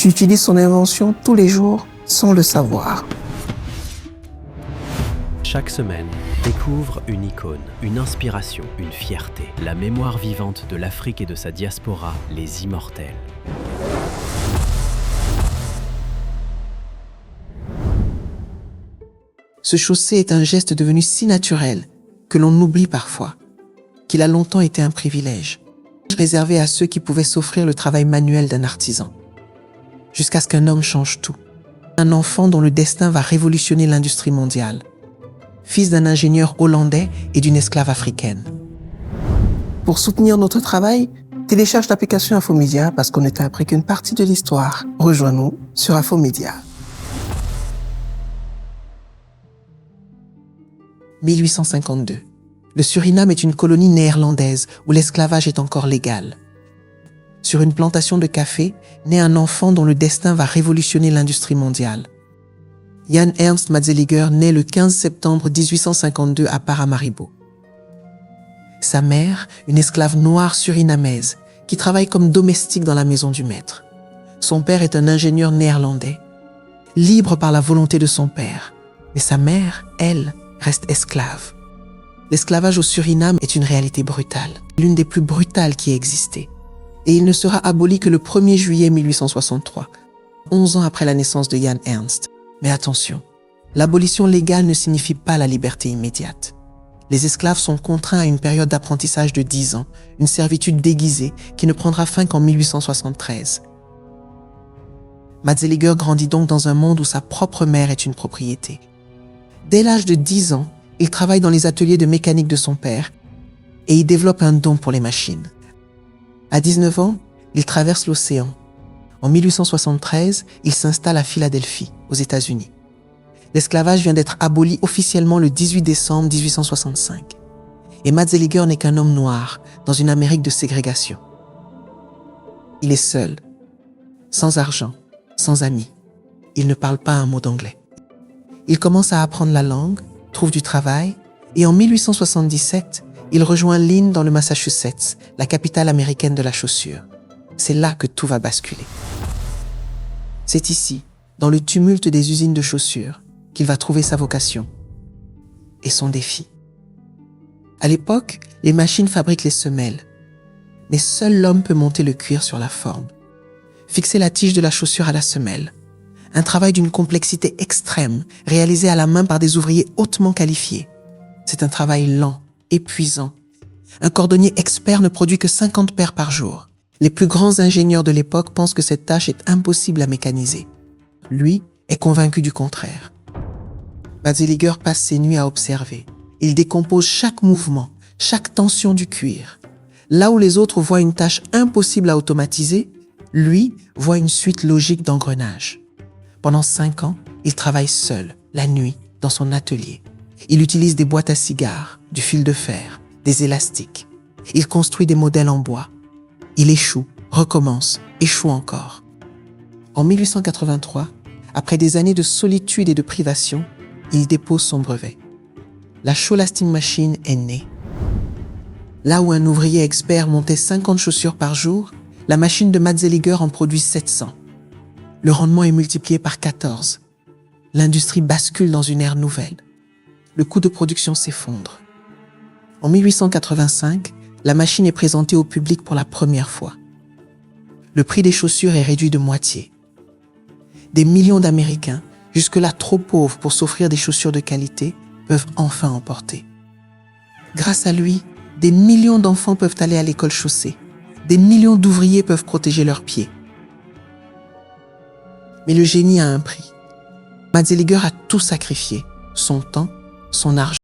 Tu utilises son invention tous les jours sans le savoir. Chaque semaine, découvre une icône, une inspiration, une fierté, la mémoire vivante de l'Afrique et de sa diaspora, les immortels. Ce chaussé est un geste devenu si naturel que l'on oublie parfois qu'il a longtemps été un privilège, réservé à ceux qui pouvaient s'offrir le travail manuel d'un artisan. Jusqu'à ce qu'un homme change tout. Un enfant dont le destin va révolutionner l'industrie mondiale. Fils d'un ingénieur hollandais et d'une esclave africaine. Pour soutenir notre travail, télécharge l'application Infomédia parce qu'on ne t'a appris qu'une partie de l'histoire. Rejoins-nous sur Infomédia. 1852. Le Suriname est une colonie néerlandaise où l'esclavage est encore légal. Sur une plantation de café, naît un enfant dont le destin va révolutionner l'industrie mondiale. Jan Ernst Matzeliger naît le 15 septembre 1852 à Paramaribo. Sa mère, une esclave noire surinamaise, qui travaille comme domestique dans la maison du maître. Son père est un ingénieur néerlandais, libre par la volonté de son père. Mais sa mère, elle, reste esclave. L'esclavage au Suriname est une réalité brutale, l'une des plus brutales qui ait existé. Et il ne sera aboli que le 1er juillet 1863, 11 ans après la naissance de Jan Ernst. Mais attention, l'abolition légale ne signifie pas la liberté immédiate. Les esclaves sont contraints à une période d'apprentissage de 10 ans, une servitude déguisée qui ne prendra fin qu'en 1873. Matzeliger grandit donc dans un monde où sa propre mère est une propriété. Dès l'âge de 10 ans, il travaille dans les ateliers de mécanique de son père et il développe un don pour les machines. À 19 ans, il traverse l'océan. En 1873, il s'installe à Philadelphie, aux États-Unis. L'esclavage vient d'être aboli officiellement le 18 décembre 1865. Et Matzeliger n'est qu'un homme noir dans une Amérique de ségrégation. Il est seul, sans argent, sans amis. Il ne parle pas un mot d'anglais. Il commence à apprendre la langue, trouve du travail, et en 1877, il rejoint Lynn dans le Massachusetts, la capitale américaine de la chaussure. C'est là que tout va basculer. C'est ici, dans le tumulte des usines de chaussures, qu'il va trouver sa vocation et son défi. À l'époque, les machines fabriquent les semelles, mais seul l'homme peut monter le cuir sur la forme, fixer la tige de la chaussure à la semelle. Un travail d'une complexité extrême, réalisé à la main par des ouvriers hautement qualifiés. C'est un travail lent, épuisant. Un cordonnier expert ne produit que 50 paires par jour. Les plus grands ingénieurs de l'époque pensent que cette tâche est impossible à mécaniser. Lui est convaincu du contraire. Matzeliger passe ses nuits à observer. Il décompose chaque mouvement, chaque tension du cuir. Là où les autres voient une tâche impossible à automatiser, lui voit une suite logique d'engrenages. Pendant 5 ans, il travaille seul, la nuit, dans son atelier. Il utilise des boîtes à cigares, du fil de fer, des élastiques. Il construit des modèles en bois. Il échoue, recommence, échoue encore. En 1883, après des années de solitude et de privation, il dépose son brevet. La Show-Lasting Machine est née. Là où un ouvrier expert montait 50 chaussures par jour, la machine de Matzeliger en produit 700. Le rendement est multiplié par 14. L'industrie bascule dans une ère nouvelle. Le coût de production s'effondre. En 1885, la machine est présentée au public pour la première fois. Le prix des chaussures est réduit de moitié. Des millions d'Américains, jusque-là trop pauvres pour s'offrir des chaussures de qualité, peuvent enfin en porter. Grâce à lui, des millions d'enfants peuvent aller à l'école chaussée. Des millions d'ouvriers peuvent protéger leurs pieds. Mais le génie a un prix. Matzeliger a tout sacrifié, son temps, son argent.